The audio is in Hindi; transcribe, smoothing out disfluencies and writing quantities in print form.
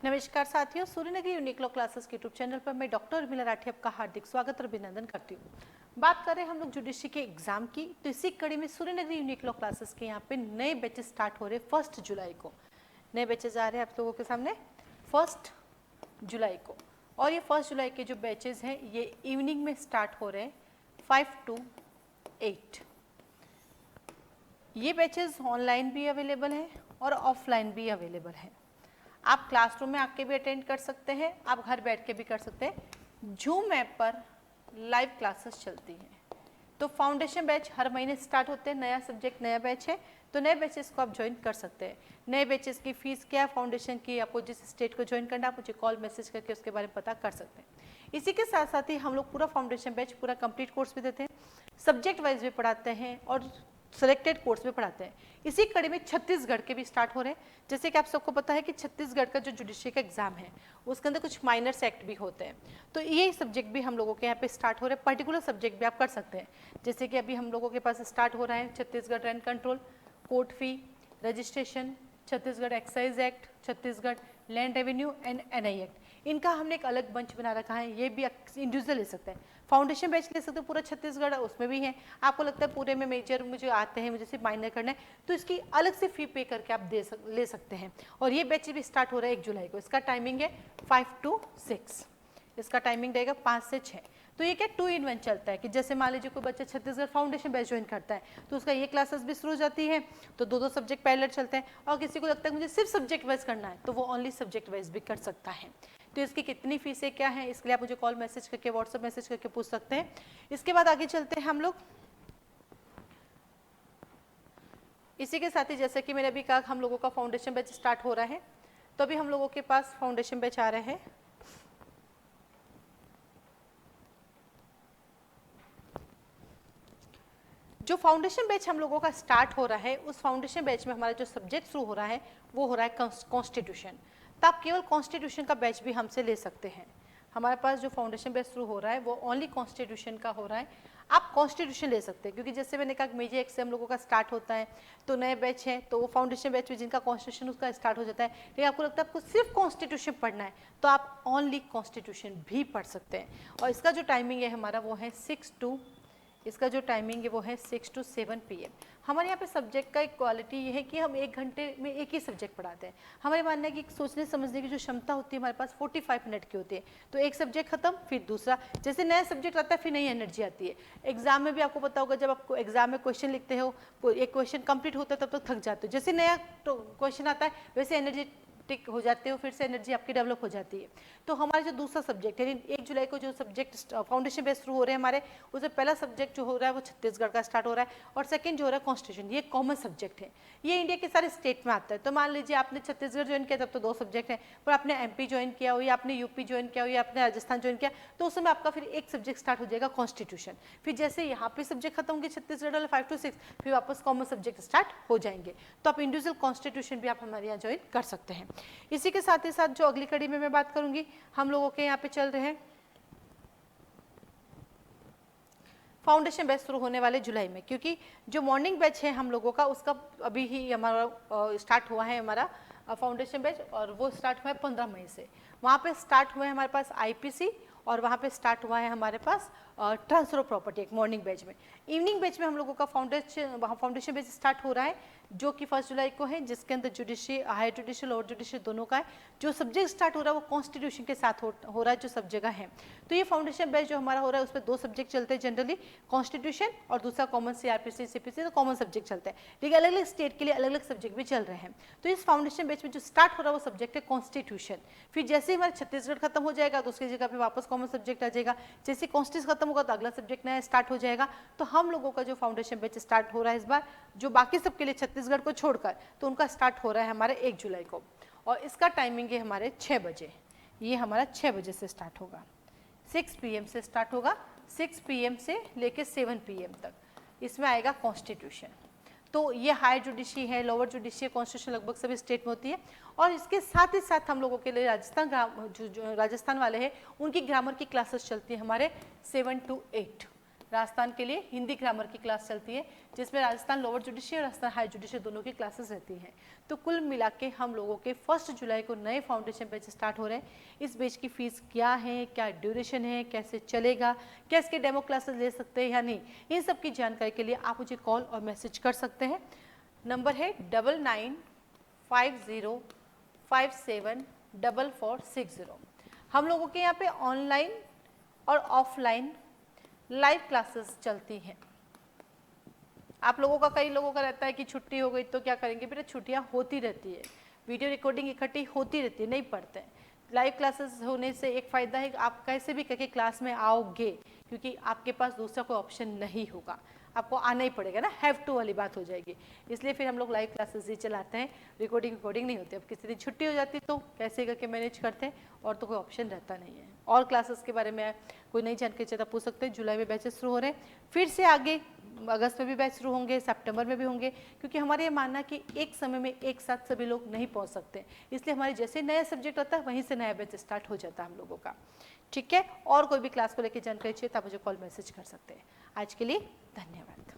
नमस्कार साथियों, सूर्यनगरी यूनिक लॉ क्लासेस के यूट्यूब चैनल पर मैं डॉक्टर उर्मिला राठी आपका हार्दिक स्वागत और अभिनंदन करती हूँ। बात करें हम लोग जुडिशरी के एग्जाम की, तो इसी कड़ी में सूर्यनगरी यूनिक लॉ क्लासेस के यहाँ पे नए बैचेस स्टार्ट हो रहे हैं 1 जुलाई को। नए बैचेस आ रहे हैं आप लोगों के सामने 1 जुलाई को, और ये 1 जुलाई के जो बैचेस हैं ये इवनिंग में स्टार्ट हो रहे हैं 5 to 8। ये बैचेस ऑनलाइन भी अवेलेबल हैं और ऑफलाइन भी अवेलेबल हैं। आप क्लासरूम में आके भी अटेंड कर सकते हैं, आप घर बैठ के भी कर सकते हैं। जूम ऐप पर लाइव क्लासेस चलती हैं। तो फाउंडेशन बैच हर महीने स्टार्ट होते हैं, नया सब्जेक्ट नया बैच है, तो नए बैचेस को आप ज्वाइन कर सकते हैं। नए बैचेस की फीस क्या है, फाउंडेशन की, आपको जिस स्टेट को ज्वाइन करना है आप मुझे कॉल मैसेज करके उसके बारे में पता कर सकते हैं। इसी के साथ साथ ही हम लोग पूरा फाउंडेशन बैच पूरा कंप्लीट कोर्स भी देते हैं, सब्जेक्ट वाइज भी पढ़ाते हैं और सेलेक्टेड कोर्स में पढ़ाते हैं। इसी कड़ी में छत्तीसगढ़ के भी स्टार्ट हो रहे हैं। जैसे कि आप सबको पता है कि छत्तीसगढ़ का जो जुडिशरी का एग्जाम है उसके अंदर कुछ माइनर एक्ट भी होते हैं, तो ये सब्जेक्ट भी हम लोगों के यहाँ पे स्टार्ट हो रहे हैं। पर्टिकुलर सब्जेक्ट भी आप कर सकते हैं, जैसे कि अभी हम लोगों के पास स्टार्ट हो रहा है Chhattisgarh rent control, court fee, registration, Chhattisgarh excise act, Chhattisgarh land revenue and NI act. इनका हमने एक अलग बंच बना रखा है, ये भी इंडिविजुअल ले सकते हैं। फाउंडेशन बैच ले सकते हो, पूरा छत्तीसगढ़ उसमें भी है। आपको लगता है पूरे में मेजर मुझे आते हैं, मुझे सिर्फ माइनर करना है, तो इसकी अलग से फी पे करके आप ले सकते हैं। और ये बैच भी स्टार्ट हो रहा है 1 जुलाई को। इसका टाइमिंग है 5 to 6, इसका टाइमिंग रहेगा 5 से 6। तो ये क्या 2 in 1 चलता है कि जैसे मान लीजिए कोई बच्चा छत्तीसगढ़ फाउंडेशन बैच ज्वाइन करता है तो उसका ये क्लासेस भी शुरू हो जाती है, तो 2 सब्जेक्ट पैरेलल चलते हैं। और किसी को लगता है मुझे सिर्फ सब्जेक्ट वाइज करना है तो वो ओनली सब्जेक्ट वाइज भी कर सकता है। तो इसकी कितनी फीसें क्या है, इसके लिए आप मुझे कॉल मैसेज करके व्हाट्सएप मैसेज करके पूछ सकते हैं। इसके बाद आगे चलते हैं हम लोग। इसी के साथ ही जैसे कि मैंने अभी कहा हम लोगों का फाउंडेशन बैच स्टार्ट हो रहा है, तो अभी हम लोगों के पास फाउंडेशन बैच आ रहे हैं। जो फाउंडेशन बैच हम लोगों का स्टार्ट हो रहा है उस फाउंडेशन बैच में हमारा जो सब्जेक्ट शुरू हो रहा है वो हो रहा है कॉन्स्टिट्यूशन। तो आप केवल कॉन्स्टिट्यूशन का बैच भी हमसे ले सकते हैं। हमारे पास जो फाउंडेशन बैच शुरू हो रहा है वो ओनली कॉन्स्टिट्यूशन का हो रहा है। आप कॉन्स्टिट्यूशन ले सकते हैं, क्योंकि जैसे मैंने कहा मेजर एक्स हम लोगों का स्टार्ट होता है, तो नए बैच है तो वो फाउंडेशन बैच में जिनका कॉन्स्टिट्यूशन उसका स्टार्ट हो जाता है, लेकिन आपको लगता है आपको सिर्फ कॉन्स्टिट्यूशन पढ़ना है तो आप ओनली कॉन्स्टिट्यूशन भी पढ़ सकते हैं। और इसका जो टाइमिंग है हमारा वो है 6 to, इसका जो टाइमिंग है वो है 6 to 7 PM। हमारे यहाँ पे सब्जेक्ट का एक क्वालिटी ये है कि हम 1 घंटे में एक ही सब्जेक्ट पढ़ाते हैं। हमारे मानना है कि सोचने समझने की जो क्षमता होती है हमारे पास 45 मिनट की होती है, तो एक सब्जेक्ट खत्म फिर दूसरा, जैसे नया सब्जेक्ट आता है फिर नई एनर्जी आती है। एग्जाम में भी आपको पता होगा जब आप एग्जाम में क्वेश्चन लिखते हो, एक क्वेश्चन कंप्लीट होता है तब तक थक जाते हो, जैसे नया क्वेश्चन आता है वैसे एनर्जी हो जाते हो, फिर से एनर्जी आपकी डेवलप हो जाती है। तो हमारा जो दूसरा सब्जेक्ट है 1 जुलाई को जो सब्जेक्ट फाउंडेशन बेस शुरू हो रहे हैं हमारे, उसमें पहला सब्जेक्ट जो हो रहा है वो छत्तीसगढ़ का स्टार्ट हो रहा है और सेकंड जो हो रहा है कॉन्स्टिट्यूशन। ये कॉमन सब्जेक्ट है, ये इंडिया के सारे स्टेट में आता है। तो मान लीजिए आपने छत्तीसगढ़ ज्वाइन किया तब तो 2 सब्जेक्ट है, पर आपने MP ज्वाइन किया हो या आपने यूपी ज्वाइन किया हो या आपने राजस्थान ज्वाइन किया तो उस समय आपका फिर एक सब्जेक्ट स्टार्ट हो जाएगा कॉन्स्टिट्यूशन। फिर जैसे यहाँ पे सब्जेक्ट खत्म होंगे छत्तीसगढ़ वाले 5 to 6, फिर वापस कॉमन सब्जेक्ट स्टार्ट हो जाएंगे। तो आप इंडिविजुअल कॉन्स्टिट्यूशन भी आप हमारे यहाँ ज्वाइन कर सकते हैं। इसी के साथ ही साथ जो अगली कड़ी में मैं बात करूंगी, हम लोगों के यहाँ पे चल रहे हैं फाउंडेशन बैच शुरू होने वाले जुलाई में, क्योंकि जो मॉर्निंग बैच है हम लोगों का उसका अभी ही हमारा स्टार्ट हुआ है हमारा फाउंडेशन बैच, और वो स्टार्ट हुआ है 15 मई से। वहाँ पे स्टार्ट हुआ है हमारे पास IPC और वहाँ पे स्टार्ट हुआ है हमारे पास ट्रांसफर ऑफ प्रॉपर्टी एक मॉर्निंग बैच में। इवनिंग बैच में हम लोगों का फाउंडेशन बैच स्टार्ट हो रहा है जो कि 1 जुलाई को है, जिसके अंदर जुडिशरी, हायर जुडिशियल और जुडिशियल दोनों का है। जो सब्जेक्ट स्टार्ट हो रहा है वो कॉन्स्टिट्यूशन के साथ हो रहा है जो सब जगह है। तो ये फाउंडेशन बैच जो हमारा हो रहा है उसमें 2 सब्जेक्ट चलते हैं जनरली, कॉन्स्टिट्यूशन और दूसरा कॉमन CRPC CPC, तो कॉमन सब्जेक्ट चलते हैं, लेकिन अलग अलग स्टेट के लिए अलग अलग सब्जेक्ट भी चल रहे हैं। तो इस फाउंडेशन बैच में जो स्टार्ट हो रहा है वो सब्जेक्ट है कॉन्स्टिट्यूशन। फिर जैसे हमारे छत्तीसगढ़ खत्म हो जाएगा तो उसकी जगह पे वापस कॉमन सब्जेक्ट आ जाएगा, जैसे कॉन्स्टिट्यूशन खत्म होगा तो अगला सब्जेक्ट नया स्टार्ट हो जाएगा। तो हम लोगों का जो फाउंडेशन बैच स्टार्ट हो रहा है इस बार, जो बाकी सबके लिए छत्तीसगढ़ को छोड़कर, तो उनका स्टार्ट हो रहा है हमारे 1 जुलाई को, और इसका टाइमिंग है हमारे 6 बजे। ये हमारा 6 बजे से स्टार्ट होगा, 6 PM से स्टार्ट होगा, 6 PM से लेके 7 PM तक इसमें आएगा कॉन्स्टिट्यूशन। तो ये हायर जुडिशरी है, लोअर जुडिशरी, कॉन्स्टिट्यूशन लगभग सभी स्टेट में होती है। और इसके साथ ही साथ हम लोगों के लिए राजस्थान वाले हैं उनकी ग्रामर की क्लासेस चलती है हमारे 7 to 8। राजस्थान के लिए हिंदी ग्रामर की क्लास चलती है, जिसमें राजस्थान लोअर जुडिशियल और राजस्थान हाई जुडिशियल दोनों की क्लासेस रहती हैं। तो कुल मिला के हम लोगों के 1 जुलाई को नए फाउंडेशन बैच स्टार्ट हो रहे हैं। इस बैच की फ़ीस क्या है, क्या ड्यूरेशन है, कैसे चलेगा, क्या इसके डेमो क्लासेस ले सकते हैं या नहीं, इन सब की जानकारी के लिए आप मुझे कॉल और मैसेज कर सकते हैं। नंबर है 9950574460। हम लोगों के यहाँ पे ऑनलाइन और ऑफलाइन लाइव क्लासेस चलती हैं। आप लोगों का, कई लोगों का रहता है कि छुट्टी हो गई तो क्या करेंगे, बेटा छुट्टियां होती रहती है, वीडियो रिकॉर्डिंग इकट्ठी होती रहती है, नहीं पढ़ते हैं। लाइव क्लासेस होने से एक फ़ायदा है कि आप कैसे भी करके क्लास में आओगे, क्योंकि आपके पास दूसरा कोई ऑप्शन नहीं होगा, आपको आना ही पड़ेगा ना, हैव टू वाली बात हो जाएगी। इसलिए फिर हम लोग लाइव क्लासेस ही चलाते हैं, रिकॉर्डिंग नहीं होती। अब किसी दिन छुट्टी हो जाती तो कैसे करके मैनेज करते हैं, और तो कोई ऑप्शन रहता नहीं है। और क्लासेस के बारे में कोई नई जानकारी चाहिए तो पूछ सकते हैं। जुलाई में बैचेस शुरू हो रहे हैं, फिर से आगे अगस्त में भी बैच शुरू होंगे, सितंबर में भी होंगे, क्योंकि हमारे ये मानना कि एक समय में एक साथ सभी लोग नहीं पहुंच सकते, इसलिए हमारे जैसे नया सब्जेक्ट आता है वहीं से नया बैच स्टार्ट हो जाता है हम लोगों का। ठीक है, और कोई भी क्लास को लेकर जानकारी चाहिए तो आप मुझे कॉल मैसेज कर सकते हैं। आज के लिए धन्यवाद।